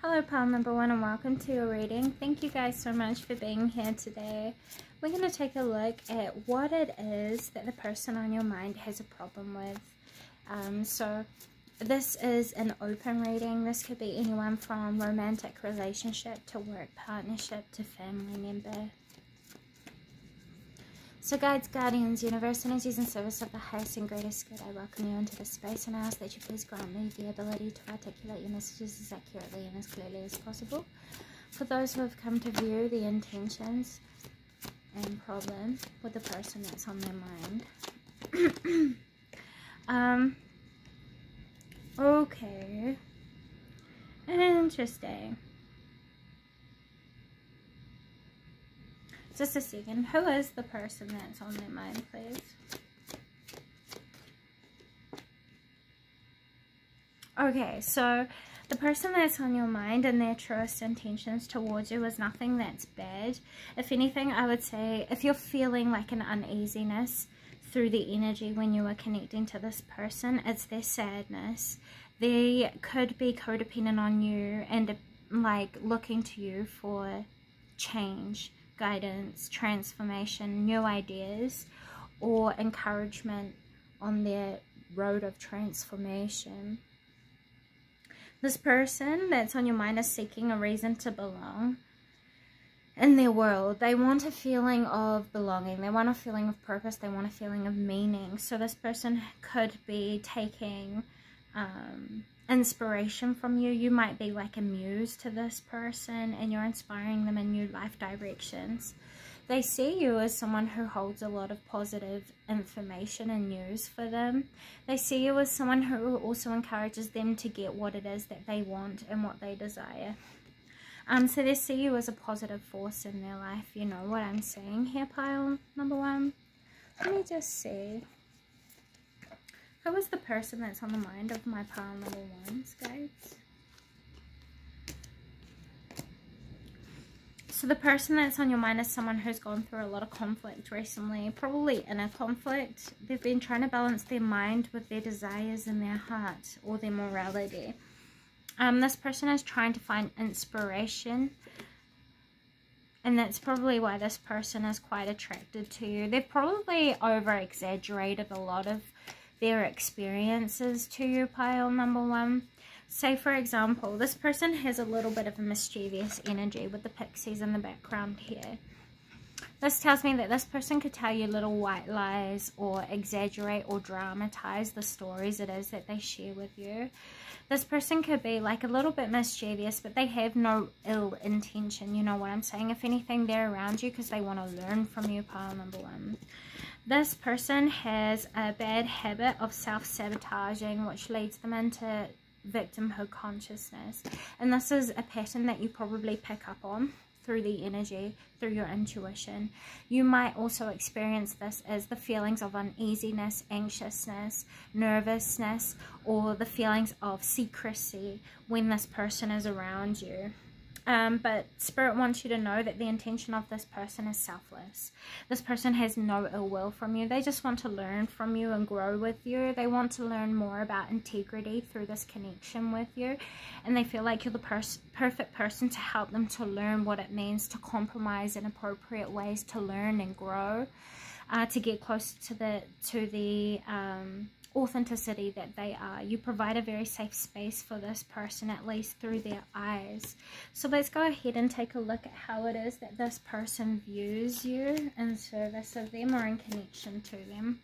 Hello pile number one and welcome to your reading. Thank you guys so much for being here today. We're going to take a look at what it is that the person on your mind has a problem with. So this is an open reading. This could be anyone from romantic relationship to work partnership to family member. So guides, guardians, universe, energies in service of the highest and greatest good, I welcome you into this space and ask that you please grant me the ability to articulate your messages as accurately and as clearly as possible. For those who have come to view the intentions and problem with the person that's on their mind. Okay. Interesting. Just a second. Who is the person that's on their mind, please? Okay, so the person that's on your mind and their truest intentions towards you is nothing that's bad. If anything, I would say if you're feeling like an uneasiness through the energy when you are connecting to this person, it's their sadness. They could be codependent on you and like looking to you for change, guidance, transformation, new ideas, or encouragement on their road of transformation. This person that's on your mind is seeking a reason to belong in their world. They want a feeling of belonging. They want a feeling of purpose. They want a feeling of meaning. So this person could be taking inspiration from you. You might be like a muse to this person and you're inspiring them in new life directions. They see you as someone who holds a lot of positive information and news for them. They see you as someone who also encourages them to get what it is that they want and what they desire. So they see you as a positive force in their life. You know what I'm saying here, pile number one? Let me just see. Who is the person that's on the mind of my pile number ones, guys? So the person that's on your mind is someone who's gone through a lot of conflict recently, probably inner conflict. They've been trying to balance their mind with their desires in their heart or their morality. This person is trying to find inspiration, and that's probably why this person is quite attracted to you. They've probably over-exaggerated a lot of their experiences to you, pile number one. Say, for example, this person has a little bit of a mischievous energy with the pixies in the background here. This tells me that this person could tell you little white lies or exaggerate or dramatize the stories it is that they share with you. This person could be like a little bit mischievous, but they have no ill intention. You know what I'm saying? If anything, they're around you because they want to learn from you, pile number one. This person has a bad habit of self-sabotaging, which leads them into victimhood consciousness. And this is a pattern that you probably pick up on through the energy, through your intuition. You might also experience this as the feelings of uneasiness, anxiousness, nervousness, or the feelings of secrecy when this person is around you. But Spirit wants you to know that the intention of this person is selfless. This person has no ill will from you. They just want to learn from you and grow with you. They want to learn more about integrity through this connection with you. And they feel like you're the perfect person to help them to learn what it means to compromise in appropriate ways, to learn and grow, to get closer to the authenticity that they are. You provide a very safe space for this person, at least through their eyes. So let's go ahead and take a look at how it is that this person views you in service of them or in connection to them.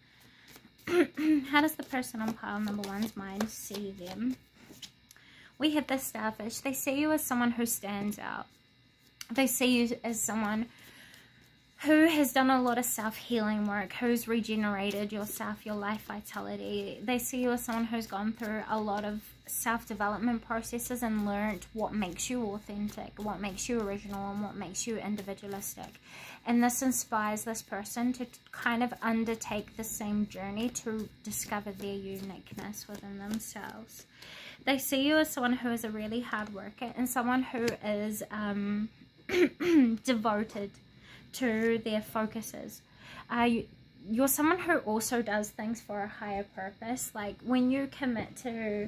How does the person on pile number one's mind see them? We have the Starfish. They see you as someone who stands out. They see you as someone who has done a lot of self-healing work, who's regenerated yourself, your life vitality. They see you as someone who's gone through a lot of self-development processes and learned what makes you authentic, what makes you original, and what makes you individualistic. And this inspires this person to kind of undertake the same journey to discover their uniqueness within themselves. They see you as someone who is a really hard worker and someone who is devoted to their focuses. You're someone who also does things for a higher purpose. Like when you commit to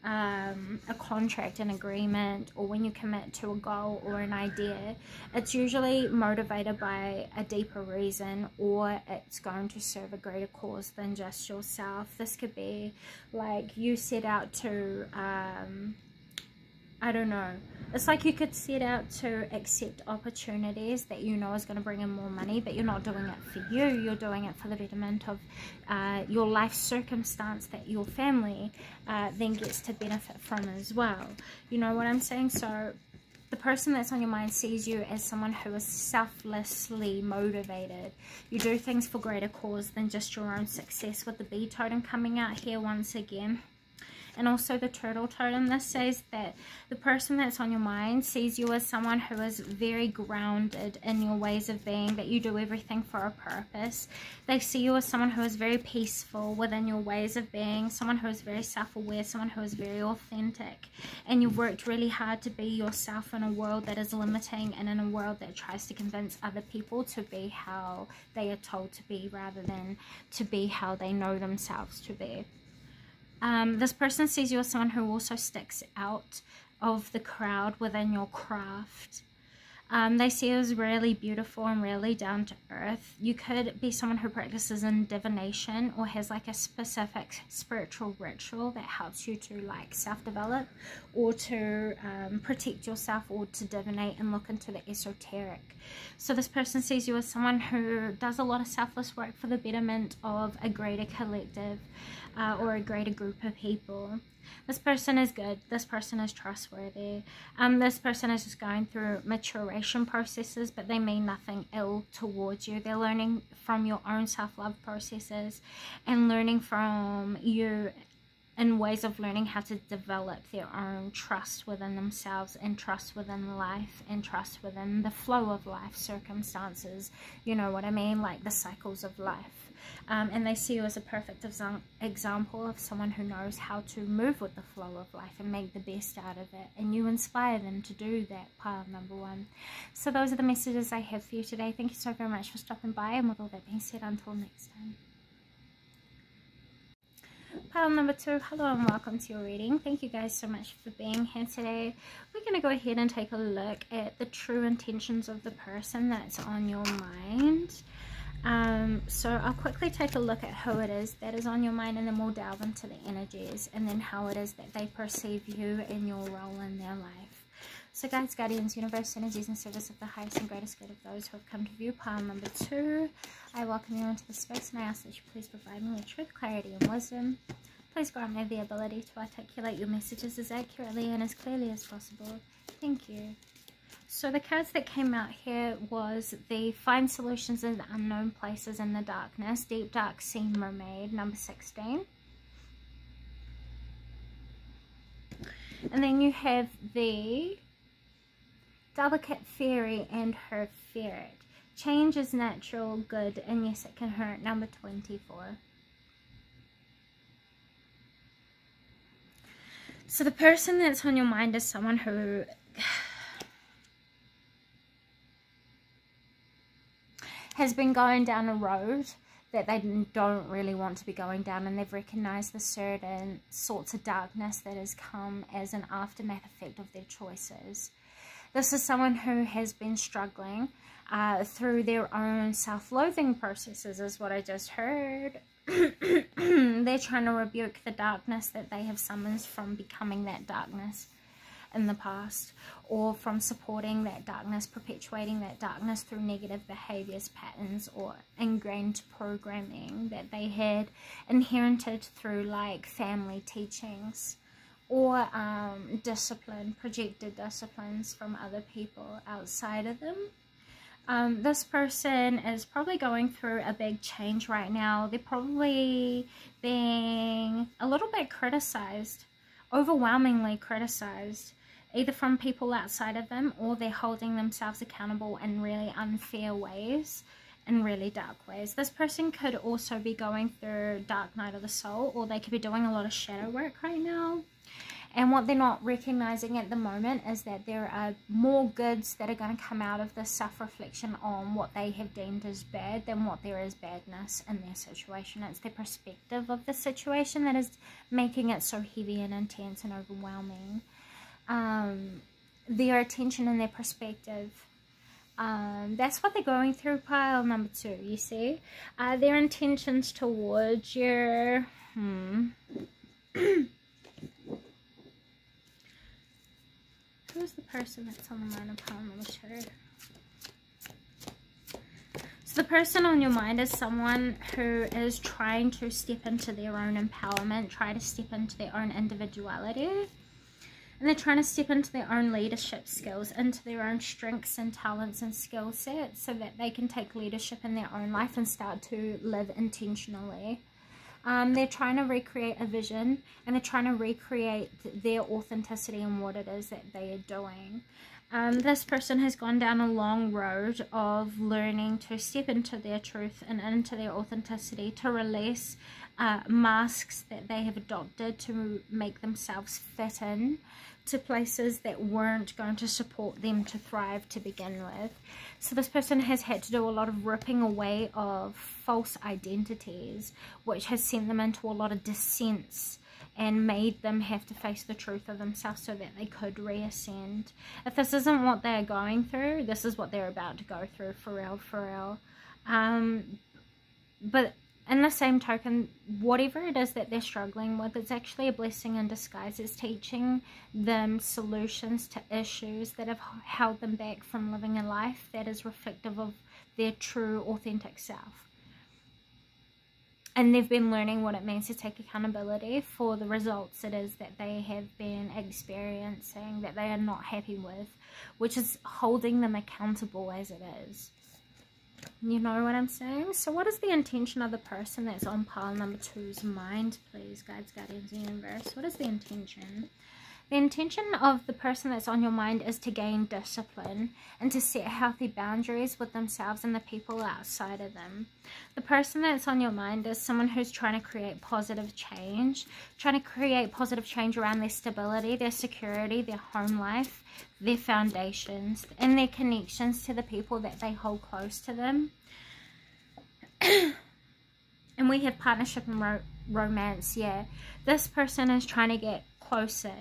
a contract, an agreement, or when you commit to a goal or an idea, it's usually motivated by a deeper reason, or it's going to serve a greater cause than just yourself. This could be like you set out to I don't know, it's like you could set out to accept opportunities that you know is going to bring in more money, but you're not doing it for you, you're doing it for the betterment of your life circumstance that your family then gets to benefit from as well. You know what I'm saying? So the person that's on your mind sees you as someone who is selflessly motivated. You do things for greater cause than just your own success, with the bee totem coming out here once again. And also the turtle totem. This says that the person that's on your mind sees you as someone who is very grounded in your ways of being, that you do everything for a purpose. They see you as someone who is very peaceful within your ways of being, someone who is very self-aware, someone who is very authentic. And you've worked really hard to be yourself in a world that is limiting, and in a world that tries to convince other people to be how they are told to be, rather than to be how they know themselves to be. This person sees you as someone who also sticks out of the crowd within your craft. They see you as really beautiful and really down to earth. You could be someone who practices in divination, or has like a specific spiritual ritual that helps you to like self-develop, or to protect yourself, or to divinate and look into the esoteric. So this person sees you as someone who does a lot of selfless work for the betterment of a greater collective, or a greater group of people. This person is good. This person is trustworthy. This person is just going through maturation processes, but they mean nothing ill towards you. They're learning from your own self-love processes, and learning from you in ways of learning how to develop their own trust within themselves, and trust within life, and trust within the flow of life circumstances. You know what I mean? Like the cycles of life. And they see you as a perfect example of someone who knows how to move with the flow of life and make the best out of it. And you inspire them to do that, pile number one. So those are the messages I have for you today. Thank you so very much for stopping by. And with all that being said, until next time. Pile number two, hello and welcome to your reading. Thank you guys so much for being here today. We're going to go ahead and take a look at the true intentions of the person that's on your mind. So I'll quickly take a look at who it is that is on your mind, and then we'll delve into the energies, and then how it is that they perceive you and your role in their life. So guides, guardians, universe, energies in service of the highest and greatest good of those who have come to view. Pile number two, I welcome you into the space, and I ask that you please provide me with truth, clarity, and wisdom. Please grant me the ability to articulate your messages as accurately and as clearly as possible. Thank you. So the cards that came out here was the Find Solutions in the Unknown Places in the Darkness, Deep Dark Sea Mermaid, number 16. And then you have the Delicate Fairy and Her Ferret. Change is natural, good, and yes, it can hurt, number 24. So the person that's on your mind is someone who has been going down a road that they don't really want to be going down, and they've recognized the certain sorts of darkness that has come as an aftermath effect of their choices. This is someone who has been struggling through their own self-loathing processes, is what I just heard. They're trying to rebuke the darkness that they have summoned from becoming that darkness in the past, or from supporting that darkness, perpetuating that darkness through negative behaviors, patterns, or ingrained programming that they had inherited through like family teachings, or discipline, projected disciplines from other people outside of them. This person is probably going through a big change right now. They're probably being a little bit criticized, overwhelmingly criticized, either from people outside of them, or they're holding themselves accountable in really unfair ways, in really dark ways. This person could also be going through dark night of the soul, or they could be doing a lot of shadow work right now. And what they're not recognizing at the moment is that there are more goods that are going to come out of this self-reflection on what they have deemed as bad than what there is badness in their situation. It's their perspective of the situation that is making it so heavy and intense and overwhelming. Their attention and their perspective. That's what they're going through, pile number 2, you see. Their intentions towards your... Who's the person that's on the mind of pile number 2? So the person on your mind is someone who is trying to step into their own empowerment, try to step into their own individuality. And they're trying to step into their own leadership skills, into their own strengths and talents and skill sets, so that they can take leadership in their own life and start to live intentionally. They're trying to recreate a vision, and they're trying to recreate their authenticity and what it is that they are doing. This person has gone down a long road of learning to step into their truth and into their authenticity, to release masks that they have adopted to make themselves fit in to places that weren't going to support them to thrive to begin with. So this person has had to do a lot of ripping away of false identities, which has sent them into a lot of dissents and made them have to face the truth of themselves so that they could reascend. If this isn't what they're going through, this is what they're about to go through, for real, for real. But in the same token, whatever it is that they're struggling with, it's actually a blessing in disguise. It's teaching them solutions to issues that have held them back from living a life that is reflective of their true, authentic self. And they've been learning what it means to take accountability for the results it is that they have been experiencing that they are not happy with, which is holding them accountable as it is. You know what I'm saying? So what is the intention of the person that's on pile number 2's mind, please, guides, guardians, and universe? What is the intention? The intention of the person that's on your mind is to gain discipline and to set healthy boundaries with themselves and the people outside of them. The person that's on your mind is someone who's trying to create positive change, around their stability, their security, their home life, their foundations, and their connections to the people that they hold close to them. And we have partnership and romance, yeah. This person is trying to get closer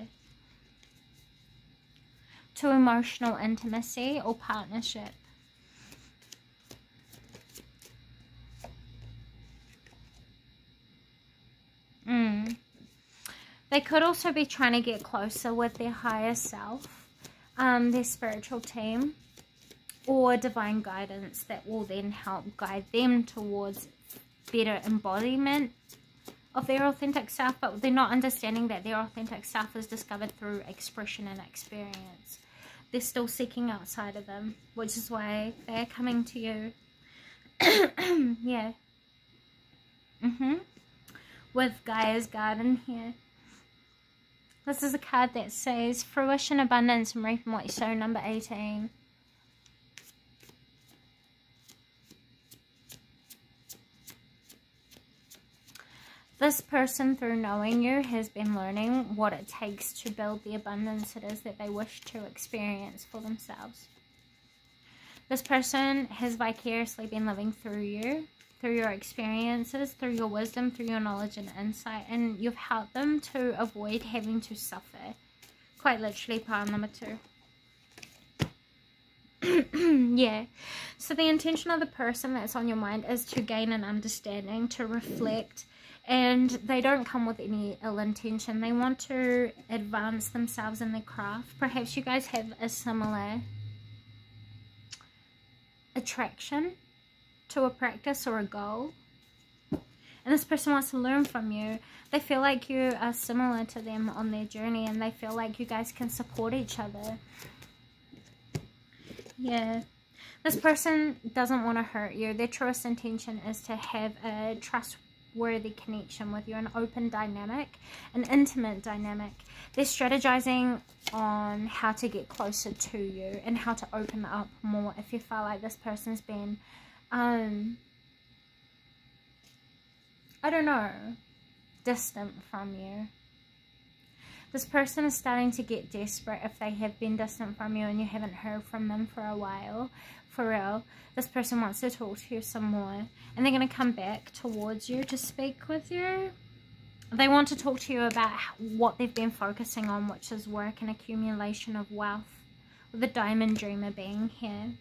to emotional intimacy or partnership. They could also be trying to get closer with their higher self, their spiritual team, or divine guidance that will then help guide them towards better embodiment of their authentic self, but they're not understanding that their authentic self is discovered through expression and experience. They're still seeking outside of them, which is why they're coming to you. Yeah. With Gaia's Garden here. This is a card that says fruition, abundance, and reaping what you sow, number 18. This person, through knowing you, has been learning what it takes to build the abundance it is that they wish to experience for themselves. This person has vicariously been living through you, through your experiences, through your wisdom, through your knowledge and insight, and you've helped them to avoid having to suffer. Quite literally, pile number 2. Yeah. So the intention of the person that's on your mind is to gain an understanding, to reflect, and they don't come with any ill intention. They want to advance themselves in their craft. Perhaps you guys have a similar attraction to a practice or a goal, and this person wants to learn from you. They feel like you are similar to them on their journey, and they feel like you guys can support each other. Yeah. This person doesn't want to hurt you. Their truest intention is to have a trustworthy connection with you, an open dynamic, an intimate dynamic. They're strategizing on how to get closer to you and how to open up more if you feel like this person's been I don't know, distant from you. This person is starting to get desperate if they have been distant from you and you haven't heard from them for a while. For real. This person wants to talk to you some more. And they're going to come back towards you to speak with you. They want to talk to you about what they've been focusing on, which is work and accumulation of wealth. With the diamond dreamer being here.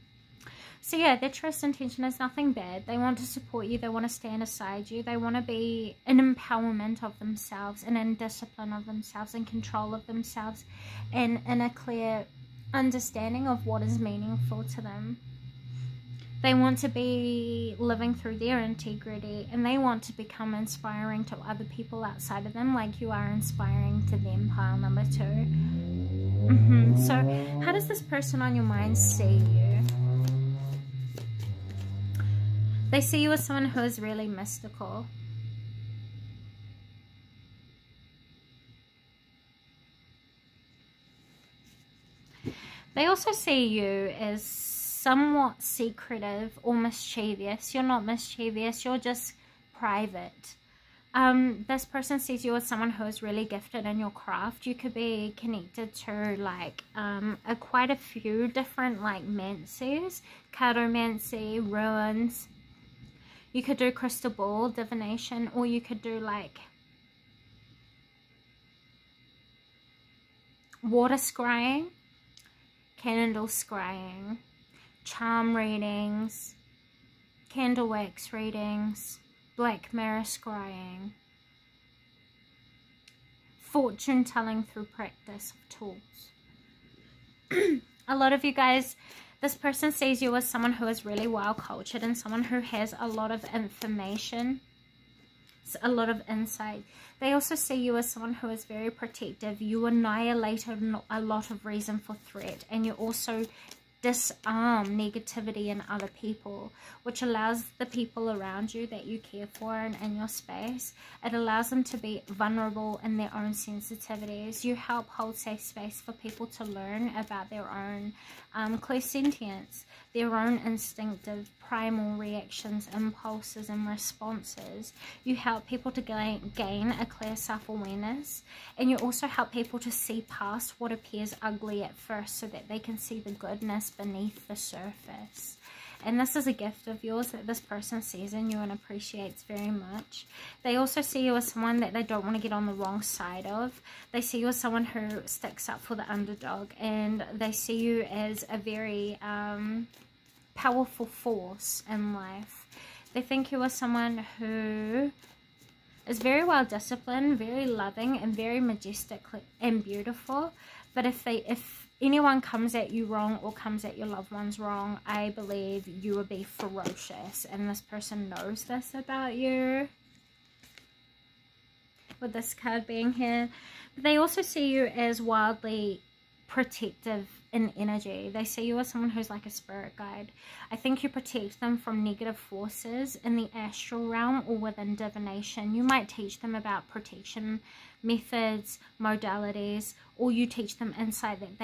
So yeah, their trust intention is nothing bad. They want to support you. They want to stand aside you. They want to be in empowerment of themselves and in discipline of themselves and control of themselves and in a clear understanding of what is meaningful to them. They want to be living through their integrity, and they want to become inspiring to other people outside of them, like you are inspiring to them, pile number 2. So how does this person on your mind see you? They see you as someone who is really mystical. They also see you as somewhat secretive or mischievous. You're not mischievous, you're just private. This person sees you as someone who is really gifted in your craft. You could be connected to like quite a few different like mancies, cartomancy, ruins. You could do crystal ball divination, or you could do like water scrying, candle scrying, charm readings, candle wax readings, black mirror scrying, fortune telling through practice of tools. A lot of you guys, this person sees you as someone who is really well cultured and someone who has a lot of information, a lot of insight. They also see you as someone who is very protective. You annihilate a lot of reason for threat, and you also disarm negativity in other people, which allows the people around you that you care for and in your space, it allows them to be vulnerable in their own sensitivities. You help hold safe space for people to learn about their own clairsentience, their own instinctive primal reactions, impulses and responses. You help people to gain a clear self-awareness, and you also help people to see past what appears ugly at first so that they can see the goodness beneath the surface. And this is a gift of yours that this person sees in you and appreciates very much. They also see you as someone that they don't want to get on the wrong side of. They see you as someone who sticks up for the underdog, and they see you as a very powerful force in life. They think you are someone who is very well disciplined, very loving, and very majestic and beautiful. But if anyone comes at you wrong or comes at your loved ones wrong, I believe you will be ferocious, and this person knows this about you. With this card being here, but they also see you as wildly protective in energy. They see you as someone who's like a spirit guide. I think you protect them from negative forces in the astral realm or within divination. You might teach them about protection methods, modalities, or you teach them insight that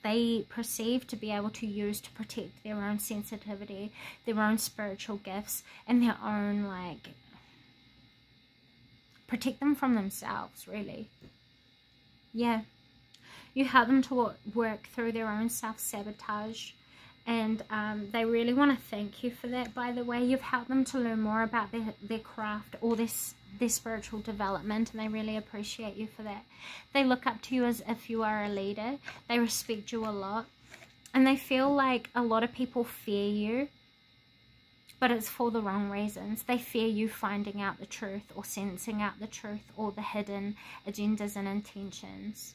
they perceive to be able to use to protect their own sensitivity, their own spiritual gifts, and their own, like, protect them from themselves, really. Yeah. You help them to work through their own self-sabotage, and they really want to thank you for that, by the way. You've helped them to learn more about their craft or their spiritual development, and they really appreciate you for that. They look up to you as if you are a leader. They respect you a lot, and they feel like a lot of people fear you, but it's for the wrong reasons. They fear you finding out the truth or sensing out the truth or the hidden agendas and intentions.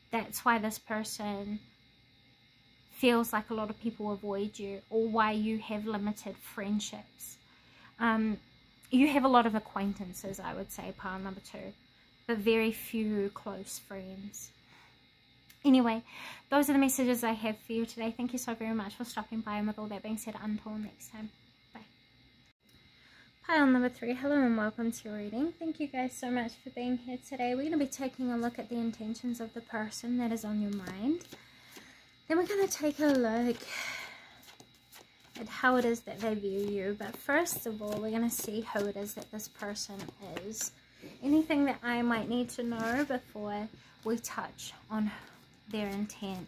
That's why this person feels like a lot of people avoid you, or why you have limited friendships. You have a lot of acquaintances, I would say, pile number 2, but very few close friends. Anyway, those are the messages I have for you today. Thank you so very much for stopping by, and with all that being said, until next time, bye. Pile number 3, hello and welcome to your reading. Thank you guys so much for being here today. We're going to be taking a look at the intentions of the person that is on your mind. Then we're going to take a look at how it is that they view you. But first of all, we're going to see who it is that this person is Anything that I might need to know before we touch on their intent.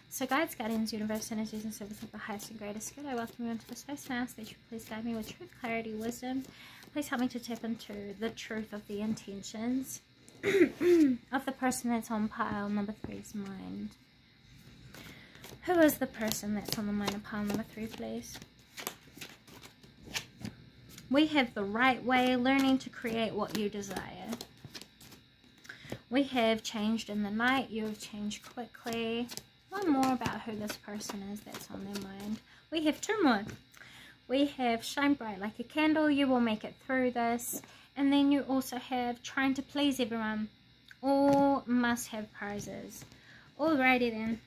So guides, guardians, universe, energies, and service of the highest and greatest good, I welcome you into the space and ask that you please guide me with truth, clarity, wisdom. Please help me to tap into the truth of the intentions of the person that's on pile number 3's mind. Who is the person that's on the mind of pile number 3, please? We have the right way, learning to create what you desire. We have changed in the night, you have changed quickly. One more about who this person is that's on their mind. We have 2 more. We have shine bright like a candle, you will make it through this. And then you also have trying to please everyone. All must have prizes. Alrighty then.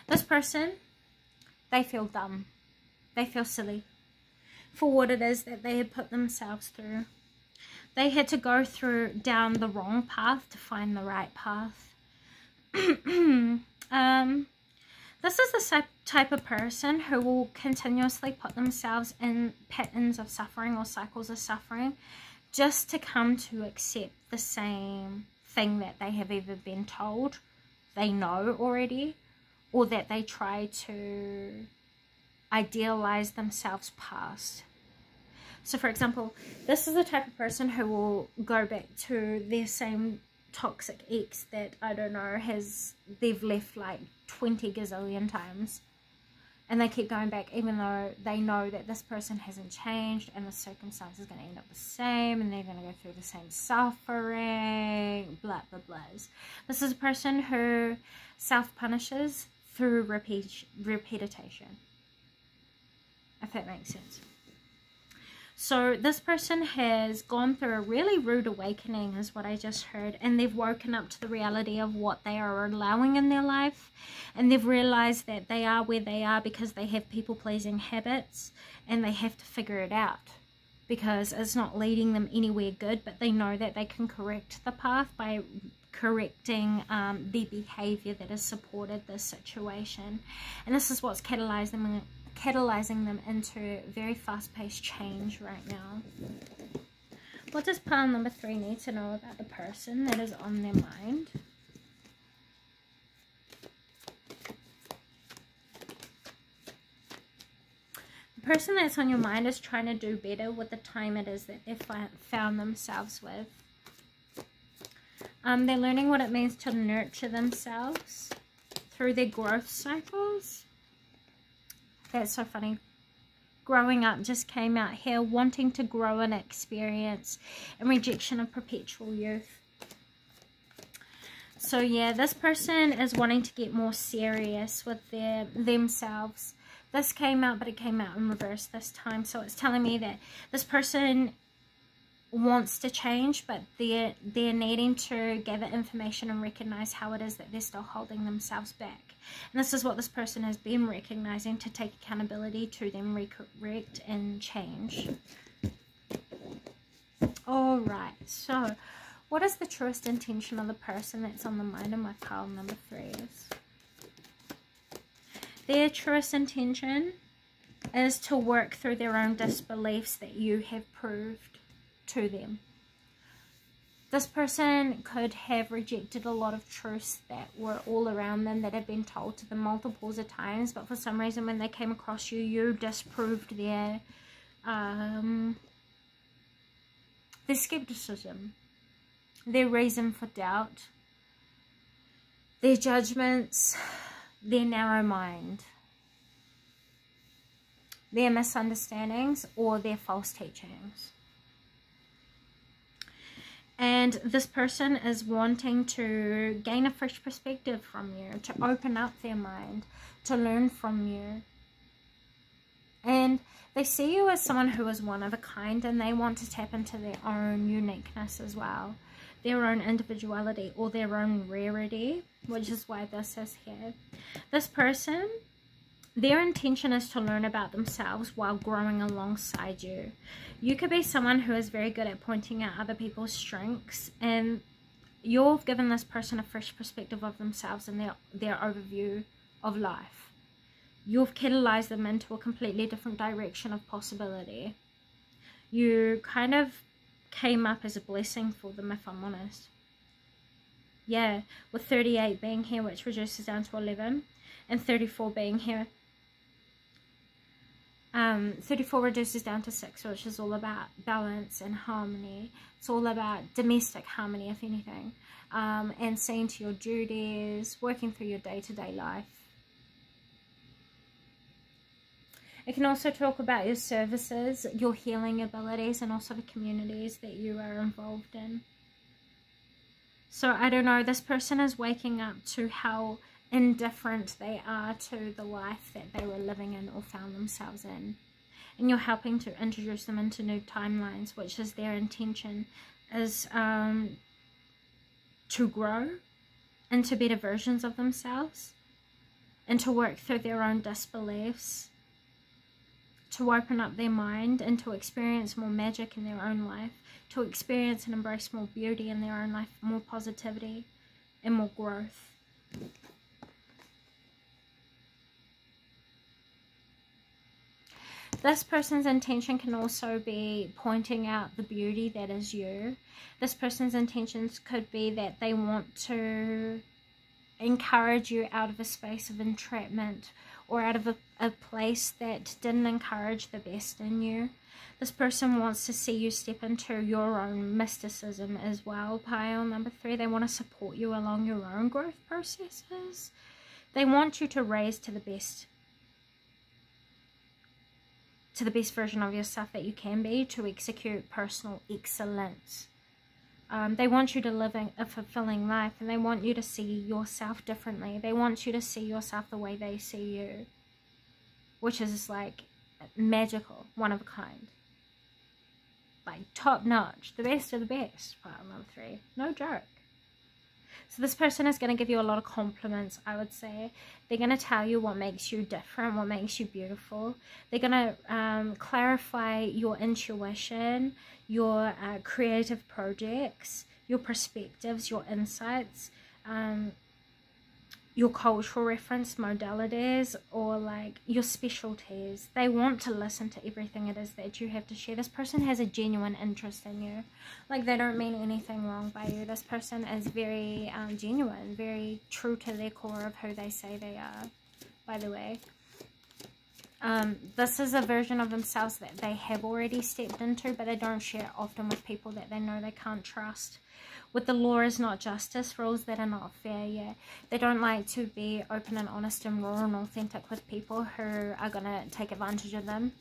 This person, they feel dumb. They feel silly for what it is that they had put themselves through. They had to go down the wrong path to find the right path. This is the type of person who will continuously put themselves in patterns of suffering or cycles of suffering just to come to accept the same thing that they have ever been told they know already, or that they try to idealize themselves past. So for example, this is the type of person who will go back to their same toxic ex that, I don't know, they've left like 20 gazillion times, and they keep going back even though they know that this person hasn't changed and the circumstance is going to end up the same and they're going to go through the same suffering, blah blah blahs. This is a person who self-punishes through repetition, if that makes sense. So this person has gone through a really rude awakening is what I just heard, and they've woken up to the reality of what they are allowing in their life, and they've realized that they are where they are because they have people-pleasing habits, and they have to figure it out because it's not leading them anywhere good, but they know that they can correct the path by correcting the behavior that has supported this situation. And this is what's catalyzing them into very fast-paced change right now. What does pile number 3 need to know about the person that is on their mind? The person that's on your mind is trying to do better with the time it is that they've found themselves with. They're learning what it means to nurture themselves through their growth cycles. That's so funny. Growing up just came out here, wanting to grow and experience, and rejection of perpetual youth. So yeah, this person is wanting to get more serious with themselves. This came out, but it came out in reverse this time. So it's telling me that this person wants to change, but they're needing to gather information and recognize how it is that they're still holding themselves back. And this is what this person has been recognizing, to take accountability to then recorrect and change. Alright, so what is the truest intention of the person that's on the mind of my pile number 3s? Their truest intention is to work through their own disbeliefs that you have proved to them. This person could have rejected a lot of truths that were all around them, that had been told to them multiples of times, but for some reason when they came across you, you disproved their skepticism, their reason for doubt, their judgments, their narrow mind, their misunderstandings, or their false teachings. And this person is wanting to gain a fresh perspective from you, to open up their mind, to learn from you. And they see you as someone who is one of a kind, and they want to tap into their own uniqueness as well, their own individuality or their own rarity, which is why this is here. This person, their intention is to learn about themselves while growing alongside you. You could be someone who is very good at pointing out other people's strengths, and you've given this person a fresh perspective of themselves and their overview of life. You've catalyzed them into a completely different direction of possibility. You kind of came up as a blessing for them, if I'm honest. Yeah, with 38 being here, which reduces down to 11, and 34 being here. 34 reduces down to 6, which is all about balance and harmony. It's all about domestic harmony, if anything. And seeing to your duties, working through your day-to-day life. It can also talk about your services, your healing abilities, and also the communities that you are involved in. So, I don't know, this person is waking up to how indifferent they are to the life that they were living in or found themselves in. And you're helping to introduce them into new timelines, which is their intention, is to grow into better versions of themselves and to work through their own disbeliefs, to open up their mind and to experience more magic in their own life, to experience and embrace more beauty in their own life, more positivity and more growth. This person's intention can also be pointing out the beauty that is you. This person's intentions could be that they want to encourage you out of a space of entrapment or out of a place that didn't encourage the best in you. This person wants to see you step into your own mysticism as well, pile number 3. They want to support you along your own growth processes. They want you to raise to the best version of yourself that you can be, to execute personal excellence. They want you to live a fulfilling life, and they want you to see yourself differently. They want you to see yourself the way they see you, which is like magical, one of a kind, like top notch, the best of the best. Pile number 3, no joke. So this person is going to give you a lot of compliments, I would say. They're going to tell you what makes you different, what makes you beautiful. They're going to clarify your intuition, your creative projects, your perspectives, your insights, your cultural reference modalities, or like your specialties. They want to listen to everything it is that you have to share. This person has a genuine interest in you. Like, they don't mean anything wrong by you. This person is very genuine, very true to their core of who they say they are, by the way. This is a version of themselves that they have already stepped into, but they don't share often with people that they know they can't trust. With the law is not justice, rules that are not fair, yeah. They don't like to be open and honest and raw and authentic with people who are going to take advantage of them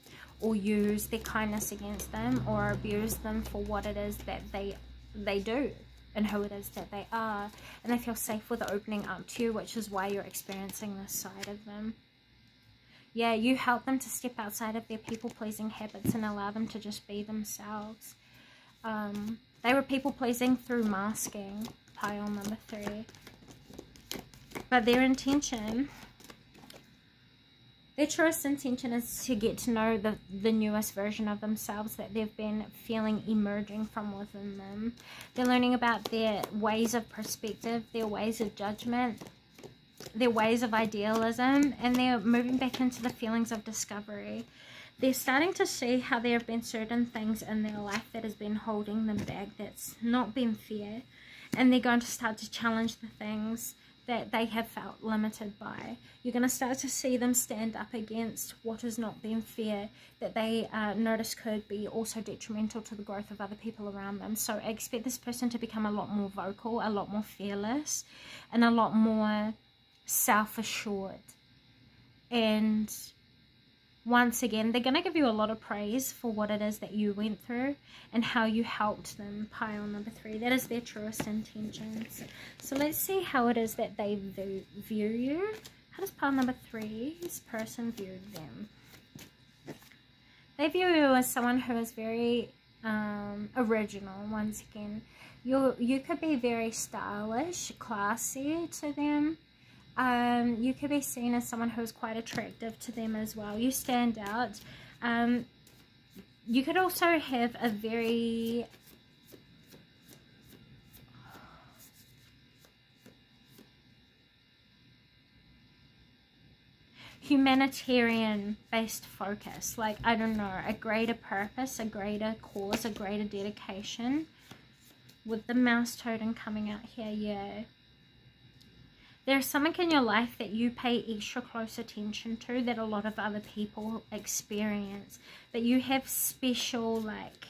or use their kindness against them or abuse them for what it is that they do and who it is that they are. And they feel safe with opening up to you, which is why you're experiencing this side of them. Yeah, you help them to step outside of their people-pleasing habits and allow them to just be themselves. They were people-pleasing through masking, pile number 3. But their intention, their truest intention is to get to know the newest version of themselves that they've been feeling emerging from within them. They're learning about their ways of perspective, their ways of judgment, their ways of idealism, and they're moving back into the feelings of discovery. They're starting to see how there have been certain things in their life that has been holding them back, that's not been fair, and they're going to start to challenge the things that they have felt limited by. You're going to start to see them stand up against what has not been fair, that they notice could be also detrimental to the growth of other people around them. So I expect this person to become a lot more vocal, a lot more fearless, and a lot more self-assured. And once again, they're going to give you a lot of praise for what it is that you went through and how you helped them, pile number 3. That is their truest intentions. So let's see how it is that they view you. How does pile number 3's person view them? They view you as someone who is very original, once again. You could be very stylish, classy to them. You could be seen as someone who's quite attractive to them as well. You stand out. You could also have a very humanitarian based focus, like, I don't know, a greater purpose, a greater cause, a greater dedication. With the mouse totem coming out here, yeah. There's something in your life that you pay extra close attention to that a lot of other people experience, that you have special, like,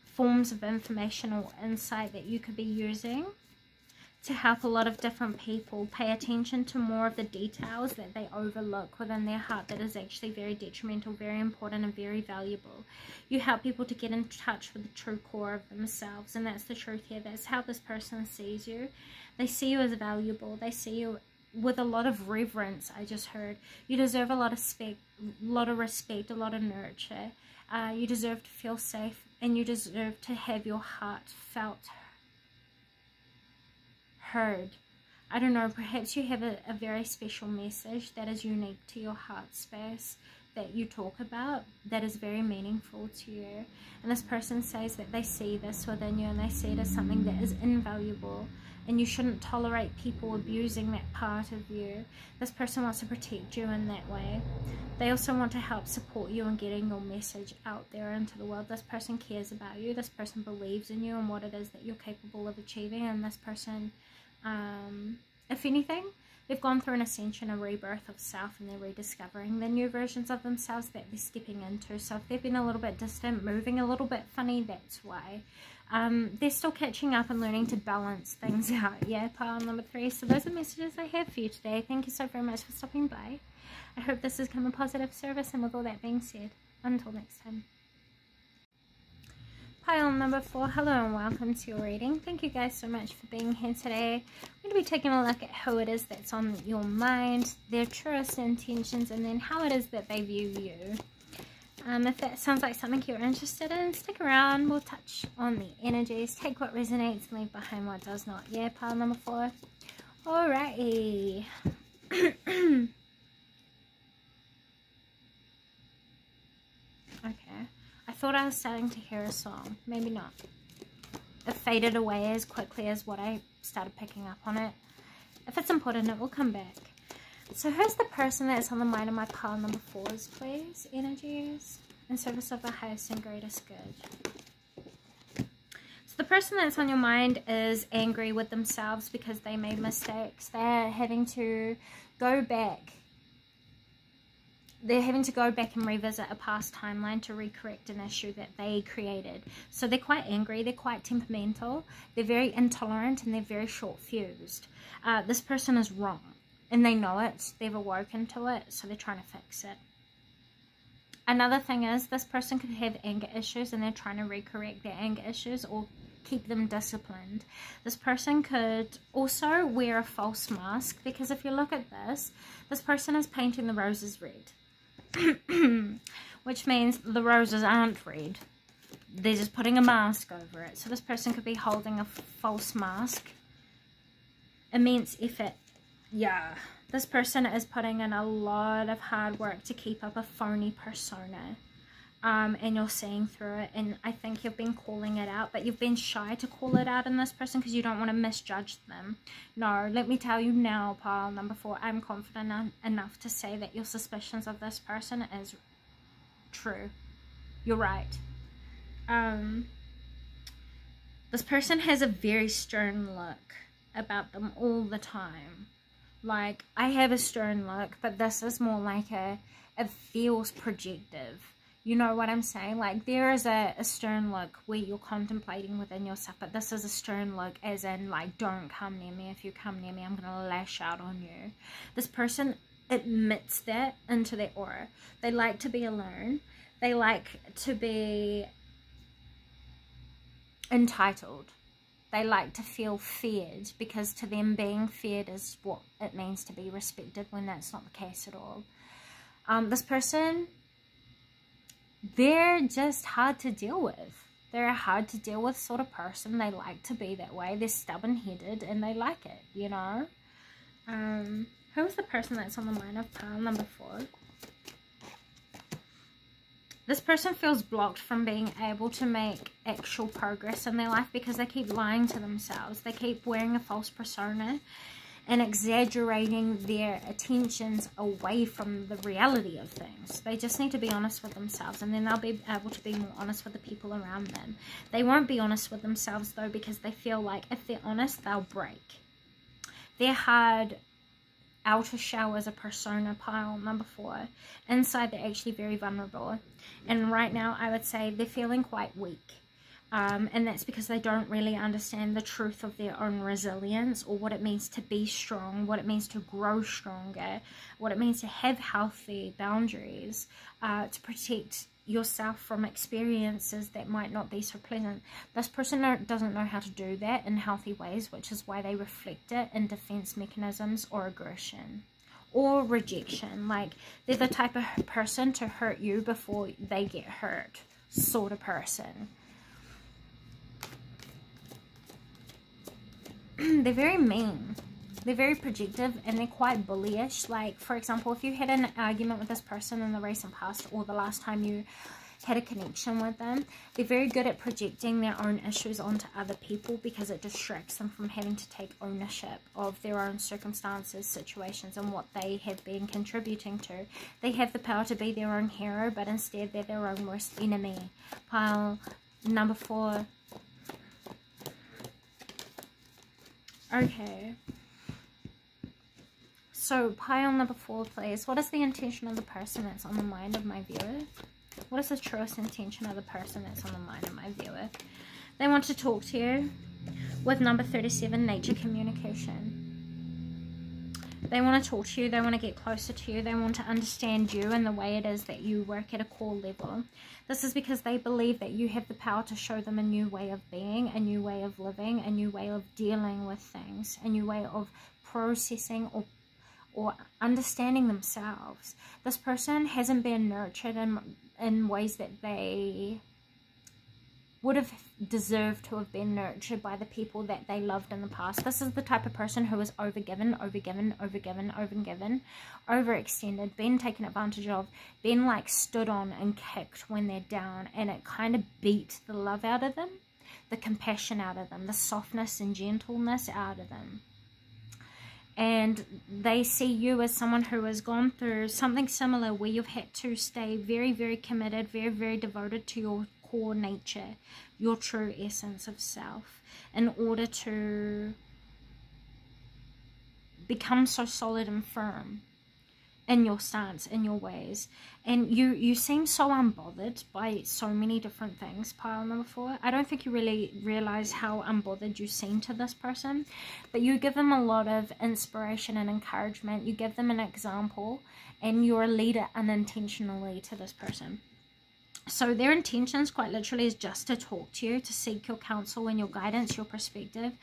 forms of information or insight that you could be using to help a lot of different people pay attention to more of the details that they overlook within their heart that is actually very detrimental, very important, and very valuable. You help people to get in touch with the true core of themselves, and that's the truth here. That's how this person sees you. They see you as valuable. They see you with a lot of reverence. I just heard you deserve a lot of respect, a lot of nurture. You deserve to feel safe, and you deserve to have your heart felt heard. I don't know, perhaps you have a very special message that is unique to your heart space that you talk about, that is very meaningful to you. And this person says that they see this within you, and they see it as something that is invaluable, and you shouldn't tolerate people abusing that part of you. This person wants to protect you in that way. They also want to help support you in getting your message out there into the world. This person cares about you. This person believes in you and what it is that you're capable of achieving. And this person, if anything, they've gone through an ascension, a rebirth of self, and they're rediscovering the new versions of themselves that they're stepping into. So if they've been a little bit distant, moving a little bit funny, that's why. They're still catching up and learning to balance things out. Yeah, pile number 3. So those are the messages I have for you today. Thank you so very much for stopping by. I hope this has come a positive service, and with all that being said, until next time. Pile number 4, hello and welcome to your reading. Thank you guys so much for being here today. I'm going to be taking a look at who it is that's on your mind, their truest intentions, and then how it is that they view you. If that sounds like something you're interested in, stick around. We'll touch on the energies, take what resonates, and leave behind what does not. Yeah, pile number 4. Alrighty. Okay. I thought I was starting to hear a song. Maybe not. It faded away as quickly as what I started picking up on it. If it's important, it will come back. So who's the person that's on the mind of my pile number 4s, please? Energies in service of the highest and greatest good. So the person that's on your mind is angry with themselves because they made mistakes. They're having to go back. They're having to go back and revisit a past timeline to recorrect an issue that they created. So they're quite angry, they're quite temperamental, they're very intolerant, and they're very short-fused. This person is wrong, and they know it, they've awoken to it, so they're trying to fix it. Another thing is, this person could have anger issues, and they're trying to recorrect their anger issues or keep them disciplined. This person could also wear a false mask, because if you look at this person is painting the roses red. Which means the roses aren't red. They're just putting a mask over it. So this person could be holding a false mask. Immense effort. Yeah. This person is putting in a lot of hard work to keep up a phony persona. And you're seeing through it. And I think you've been calling it out. But you've been shy to call it out in this person because you don't want to misjudge them. No, let me tell you now, pile number 4. I'm confident enough to say that your suspicions of this person is true. You're right. This person has a very stern look about them all the time. Like, I have a stern look, but this is more like it feels projective. You know what I'm saying? Like, there is a stern look where you're contemplating within yourself, but this is a stern look as in, like, don't come near me. If you come near me, I'm going to lash out on you. This person admits that into their aura. They like to be alone. They like to be entitled. They like to feel feared, because to them being feared is what it means to be respected, when that's not the case at all. This person, they're just hard to deal with. They're a hard to deal with sort of person. They like to be that way. They're stubborn-headed and they like it, you know. Who's the person that's on the mind of pile number 4? This person feels blocked from being able to make actual progress in their life because they keep lying to themselves. They keep wearing a false persona. and exaggerating their attentions away from the reality of things. They just need to be honest with themselves, and then they'll be able to be more honest with the people around them. They won't be honest with themselves, though, because they feel like if they're honest, they'll break. Their hard outer shell is a persona, pile number 4. Inside, they're actually very vulnerable. And right now, I would say they're feeling quite weak. And that's because they don't really understand the truth of their own resilience, or what it means to be strong, what it means to grow stronger, what it means to have healthy boundaries, to protect yourself from experiences that might not be so pleasant. This person doesn't know how to do that in healthy ways, which is why they reflect it in defense mechanisms or aggression or rejection. Like, they're the type of person to hurt you before they get hurt sort of person. They're very mean, they're very projective, and they're quite bullyish. Like, for example, if you had an argument with this person in the recent past, or the last time you had a connection with them, they're very good at projecting their own issues onto other people, because it distracts them from having to take ownership of their own circumstances, situations, and what they have been contributing to. They have the power to be their own hero, but instead they're their own worst enemy. Pile number 4. Okay, so pile number 4, please. What is the intention of the person that's on the mind of my viewer? What is the truest intention of the person that's on the mind of my viewer? They want to talk to you. With number 37, nature communication. They want to talk to you. They want to get closer to you. They want to understand you and the way it is that you work at a core level. This is because they believe that you have the power to show them a new way of being, a new way of living, a new way of dealing with things, a new way of processing or understanding themselves. This person hasn't been nurtured in ways that they would have deserved to have been nurtured by the people that they loved in the past. This is the type of person who is overgiven, overextended, been taken advantage of, been like stood on and kicked when they're down, and it kind of beat the love out of them, the compassion out of them, the softness and gentleness out of them. And they see you as someone who has gone through something similar, where you've had to stay very, very committed, very, very devoted to your core nature, your true essence of self, in order to become so solid and firm in your stance, in your ways. And you seem so unbothered by so many different things, pile number 4. I don't think you really realize how unbothered you seem to this person, but you give them a lot of inspiration and encouragement. You give them an example, and you're a leader unintentionally to this person. So their intentions, quite literally, is just to talk to you, to seek your counsel and your guidance, your perspective,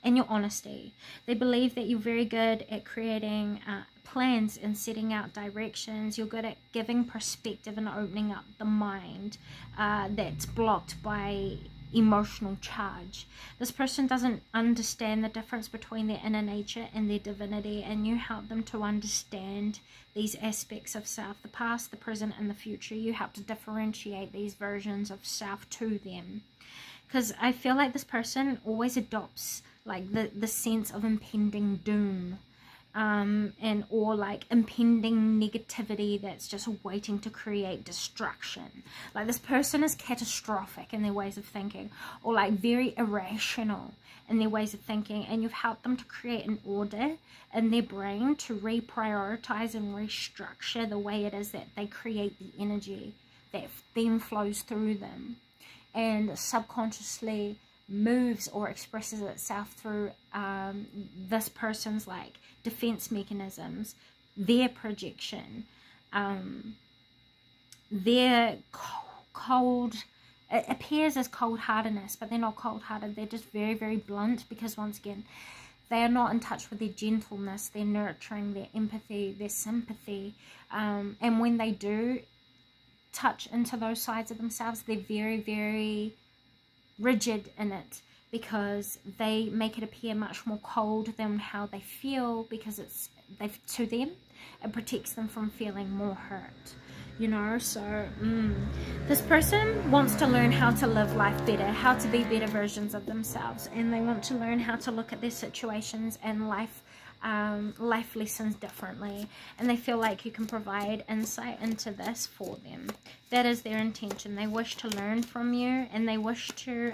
and your honesty. They believe that you're very good at creating plans and setting out directions. You're good at giving perspective and opening up the mind that's blocked by emotional charge. This person doesn't understand the difference between their inner nature and their divinity, and you help them to understand these aspects of self, the past, the present, and the future. You help to differentiate these versions of self to them, because I feel like this person always adopts like the sense of impending doom, or like impending negativity that's just waiting to create destruction. Like, this person is catastrophic in their ways of thinking, or like very irrational in their ways of thinking, and you've helped them to create an order in their brain to reprioritize and restructure the way it is that they create the energy that then flows through them and subconsciously moves or expresses itself through this person's like defense mechanisms, their projection, their cold, it appears as cold-heartedness, but they're not cold-hearted. They're just very, very blunt, because once again, they are not in touch with their gentleness, their nurturing, their empathy, their sympathy, and when they do touch into those sides of themselves, they're very, very rigid in it, because they make it appear much more cold than how they feel, because to them it protects them from feeling more hurt, you know. So this person wants to learn how to live life better, how to be better versions of themselves, and they want to learn how to look at their situations and life life lessons differently, and they feel like you can provide insight into this for them. That is their intention. They wish to learn from you, and they wish to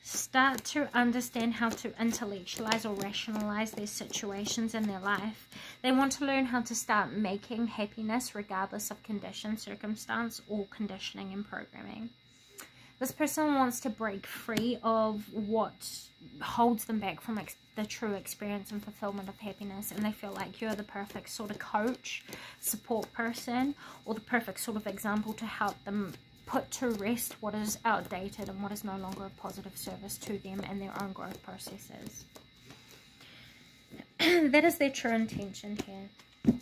start to understand how to intellectualize or rationalize their situations in their life. They want to learn how to start making happiness regardless of condition, circumstance, or conditioning and programming. This person wants to break free of what holds them back from the true experience and fulfillment of happiness, and they feel like you're the perfect sort of coach, support person, or the perfect sort of example to help them put to rest what is outdated and what is no longer a positive service to them and their own growth processes. That is their true intention here.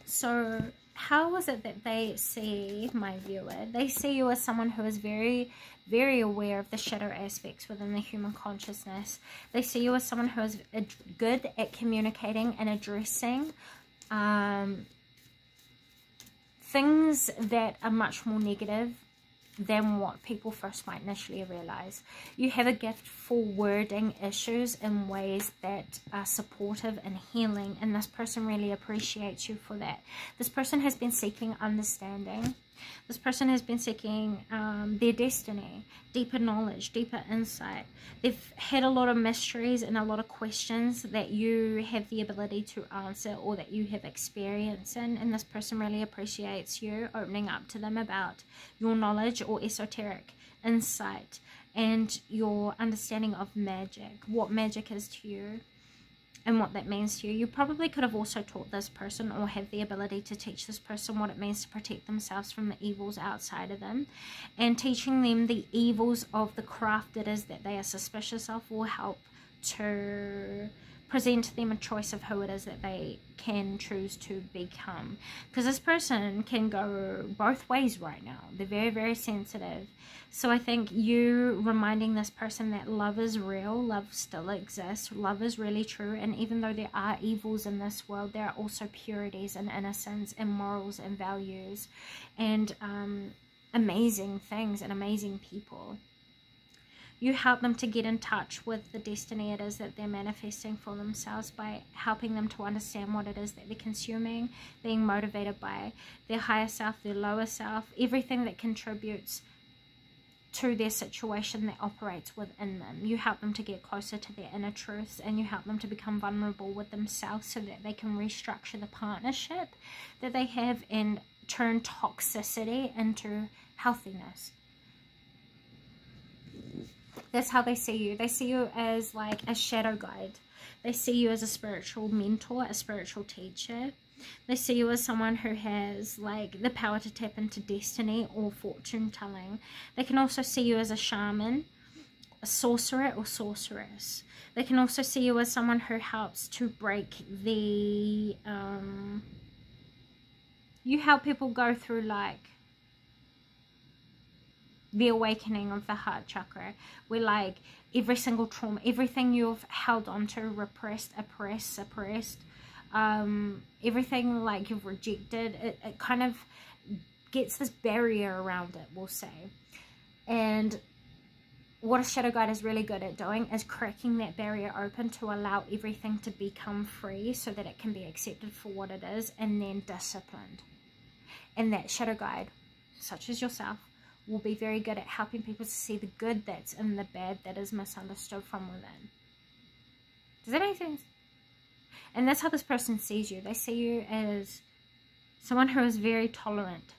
So how is it that they see my viewer? They see you as someone who is very, very aware of the shadow aspects within the human consciousness. They see you as someone who is good at communicating and addressing things that are much more negative than what people first might initially realize. You have a gift for wording issues in ways that are supportive and healing, and this person really appreciates you for that. This person has been seeking understanding. This person has been seeking their destiny, deeper knowledge, deeper insight. They've had a lot of mysteries and a lot of questions that you have the ability to answer or that you have experience in, and this person really appreciates you opening up to them about your knowledge or esoteric insight and your understanding of magic, what magic is to you and what that means to you. You probably could have also taught this person or have the ability to teach this person what it means to protect themselves from the evils outside of them, and teaching them the evils of the craft it is that they are suspicious of will help to present to them a choice of who it is that they can choose to become. Because this person can go both ways right now. They're very, very sensitive. So I think you reminding this person that love is real, love still exists, love is really true, and even though there are evils in this world, there are also purities and innocence and morals and values and amazing things and amazing people. You help them to get in touch with the destiny it is that they're manifesting for themselves by helping them to understand what it is that they're consuming, being motivated by their higher self, their lower self, everything that contributes to their situation that operates within them. You help them to get closer to their inner truths, and you help them to become vulnerable with themselves so that they can restructure the partnership that they have and turn toxicity into healthiness. That's how they see you. They see you as like a shadow guide. They see you as a spiritual mentor, a spiritual teacher. They see you as someone who has like the power to tap into destiny or fortune telling. They can also see you as a shaman, a sorcerer or sorceress. They can also see you as someone who helps to break the you help people go through like the awakening of the heart chakra, where like every single trauma, everything you've held on to, repressed, oppressed, suppressed, everything like you've rejected, it kind of gets this barrier around it, we'll say. And what a shadow guide is really good at doing is cracking that barrier open to allow everything to become free so that it can be accepted for what it is and then disciplined. And that shadow guide, such as yourself, will be very good at helping people to see the good that's in the bad that is misunderstood from within. Does that make sense? And that's how this person sees you. They see you as someone who is very tolerant.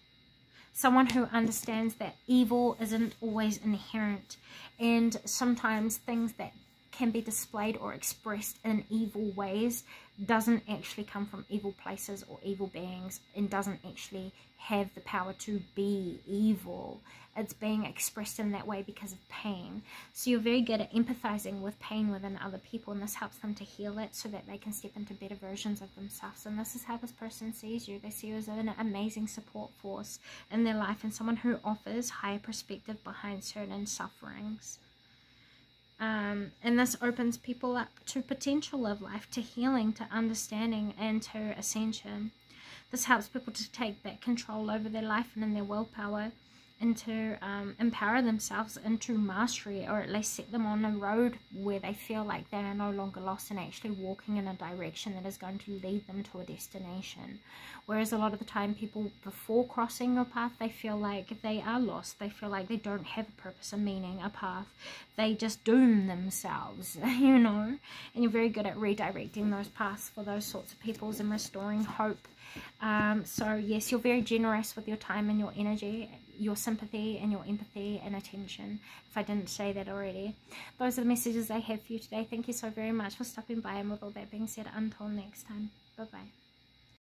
Someone who understands that evil isn't always inherent. And sometimes things that can be displayed or expressed in evil ways doesn't actually come from evil places or evil beings, and doesn't actually have the power to be evil. It's being expressed in that way because of pain. So you're very good at empathizing with pain within other people, and this helps them to heal it so that they can step into better versions of themselves. And this is how this person sees you. They see you as an amazing support force in their life and someone who offers higher perspective behind certain sufferings. And this opens people up to potential of life, to healing, to understanding, and to ascension. This helps people to take back control over their life and in their willpower, into empower themselves into mastery, or at least set them on a road where they feel like they are no longer lost and actually walking in a direction that is going to lead them to a destination. Whereas a lot of the time, people before crossing your path, they feel like they are lost. They feel like they don't have a purpose, a meaning, a path. They just doom themselves, you know. And you're very good at redirecting those paths for those sorts of peoples and restoring hope. So yes, you're very generous with your time and your energy, your sympathy and your empathy and attention, if I didn't say that already. Those are the messages I have for you today. Thank you so very much for stopping by, and with all that being said, until next time, bye bye.